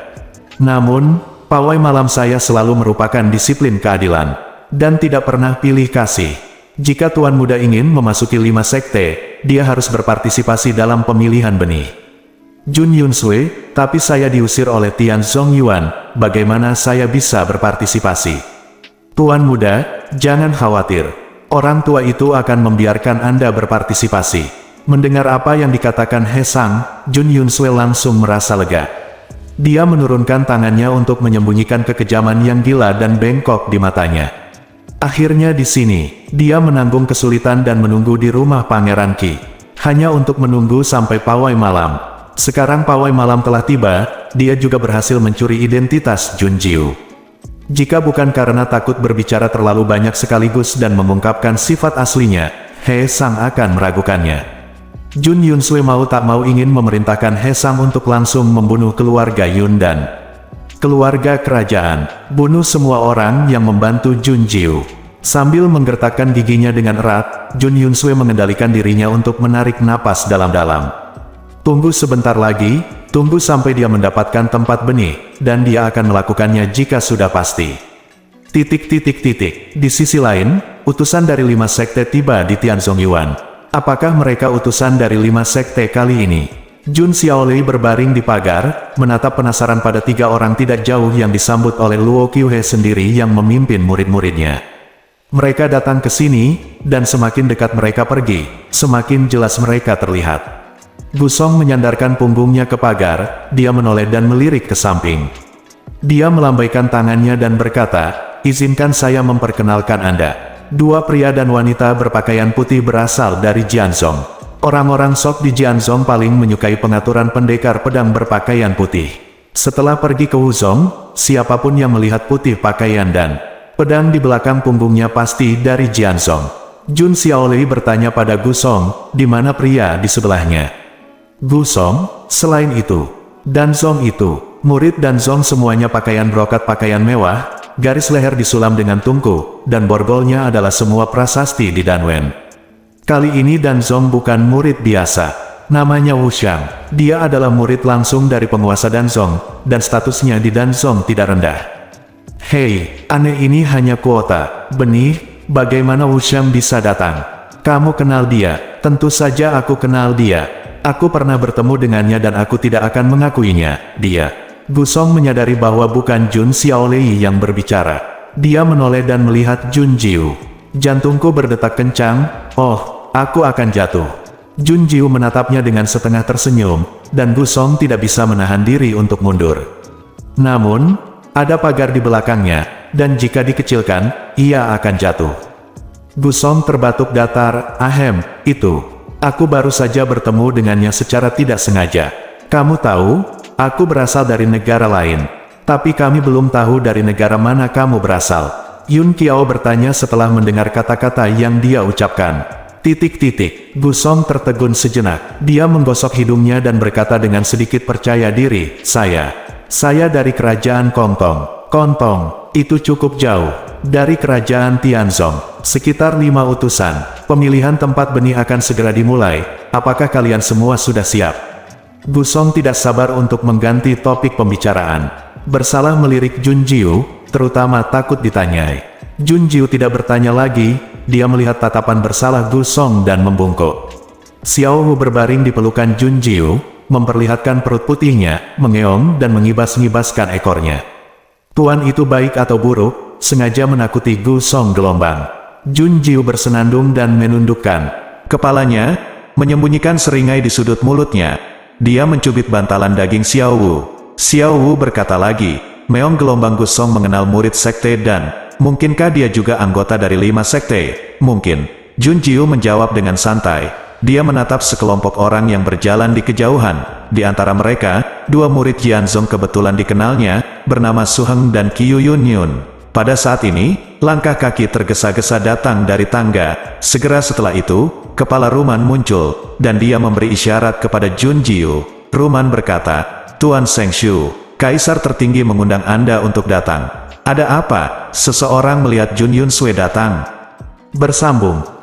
Namun, pawai malam saya selalu merupakan disiplin keadilan, dan tidak pernah pilih kasih. Jika tuan muda ingin memasuki 5 sekte, dia harus berpartisipasi dalam pemilihan benih. Jun Yunsue, tapi saya diusir oleh Tian Song Yuan, bagaimana saya bisa berpartisipasi? Tuan muda, jangan khawatir. Orang tua itu akan membiarkan Anda berpartisipasi. Mendengar apa yang dikatakan He Sang, Jun Yunsue langsung merasa lega. Dia menurunkan tangannya untuk menyembunyikan kekejaman yang gila dan bengkok di matanya. Akhirnya di sini, dia menanggung kesulitan dan menunggu di rumah Pangeran Qi. Hanya untuk menunggu sampai pawai malam. Sekarang pawai malam telah tiba, dia juga berhasil mencuri identitas Jun Jiu. Jika bukan karena takut berbicara terlalu banyak sekaligus dan mengungkapkan sifat aslinya, He Sang akan meragukannya. Jun Yunsui mau tak mau ingin memerintahkan He Sang untuk langsung membunuh keluarga Yun dan keluarga kerajaan, bunuh semua orang yang membantu Jun Jiu. Sambil menggertakkan giginya dengan erat, Jun Yunsui mengendalikan dirinya untuk menarik napas dalam-dalam. Tunggu sebentar lagi, tunggu sampai dia mendapatkan tempat benih, dan dia akan melakukannya jika sudah pasti. Di sisi lain, utusan dari 5 sekte tiba di Tianzong Yuan. Apakah mereka utusan dari 5 sekte kali ini? Jun Xiaolei berbaring di pagar, menatap penasaran pada 3 orang tidak jauh yang disambut oleh Luo Qiuhe sendiri yang memimpin murid-muridnya. Mereka datang ke sini, dan semakin dekat mereka pergi, semakin jelas mereka terlihat. Gusong menyandarkan punggungnya ke pagar, dia menoleh dan melirik ke samping. Dia melambaikan tangannya dan berkata, "Izinkan saya memperkenalkan Anda." 2 pria dan wanita berpakaian putih berasal dari Jianzhong. Orang-orang Sok di Jianzhong paling menyukai pengaturan pendekar pedang berpakaian putih. Setelah pergi ke Wuzhong, siapapun yang melihat putih pakaian dan pedang di belakang punggungnya pasti dari Jianzhong. Jun Xiaolei bertanya pada Gusong, di mana pria di sebelahnya. Gusong, selain itu, Danzong itu, murid Danzong semuanya pakaian brokat pakaian mewah, garis leher disulam dengan tungku, dan borgolnya adalah semua prasasti di Danwen. Kali ini Danzong bukan murid biasa. Namanya Wu Xiang. Dia adalah murid langsung dari penguasa Danzong, dan statusnya di Danzong tidak rendah. Hei, aneh ini hanya kuota benih, bagaimana Wu Xiang bisa datang? Kamu kenal dia? Tentu saja aku kenal dia. Aku pernah bertemu dengannya dan aku tidak akan mengakuinya, dia. Gusong menyadari bahwa bukan Jun Xiaolei yang berbicara. Dia menoleh dan melihat Jun Jiu. Jantungku berdetak kencang, oh, aku akan jatuh. Jun Jiu menatapnya dengan setengah tersenyum, dan Gusong tidak bisa menahan diri untuk mundur. Namun, ada pagar di belakangnya, dan jika dikecilkan, ia akan jatuh. Gusong terbatuk datar, ahem, itu. Aku baru saja bertemu dengannya secara tidak sengaja. Kamu tahu, aku berasal dari negara lain. Tapi kami belum tahu dari negara mana kamu berasal. Yun Qiao bertanya setelah mendengar kata-kata yang dia ucapkan. Gusong tertegun sejenak. Dia menggosok hidungnya dan berkata dengan sedikit percaya diri, Saya dari kerajaan Kontong. Kontong, itu cukup jauh. Dari kerajaan Tianzong, sekitar 5 utusan. Pemilihan tempat benih akan segera dimulai. Apakah kalian semua sudah siap? Gusong tidak sabar untuk mengganti topik pembicaraan. Bersalah melirik Jun Jiu, terutama takut ditanyai. Jun Jiu tidak bertanya lagi, dia melihat tatapan bersalah Gusong dan membungkuk. Xiao Hu berbaring di pelukan Jun Jiu, memperlihatkan perut putihnya, mengeong dan mengibas-ngibaskan ekornya. Tuan itu baik atau buruk, sengaja menakuti Gusong gelombang. Jun Jiu bersenandung dan menundukkan kepalanya, menyembunyikan seringai di sudut mulutnya. Dia mencubit bantalan daging Xiao Wu. Xiao Wu berkata lagi, meong gelombang Gusong mengenal murid sekte dan, mungkinkah dia juga anggota dari 5 sekte? Mungkin. Jun Jiu menjawab dengan santai. Dia menatap sekelompok orang yang berjalan di kejauhan. Di antara mereka, 2 murid Jianzhong kebetulan dikenalnya, bernama Su Heng dan Qiu Yun. Pada saat ini, langkah kaki tergesa-gesa datang dari tangga. Segera setelah itu, kepala Ruman muncul, dan dia memberi isyarat kepada Jun Jiu. Ruman berkata, Tuan Seng Shu, Kaisar tertinggi mengundang Anda untuk datang. Ada apa? Seseorang melihat Jun Yunsui datang. Bersambung.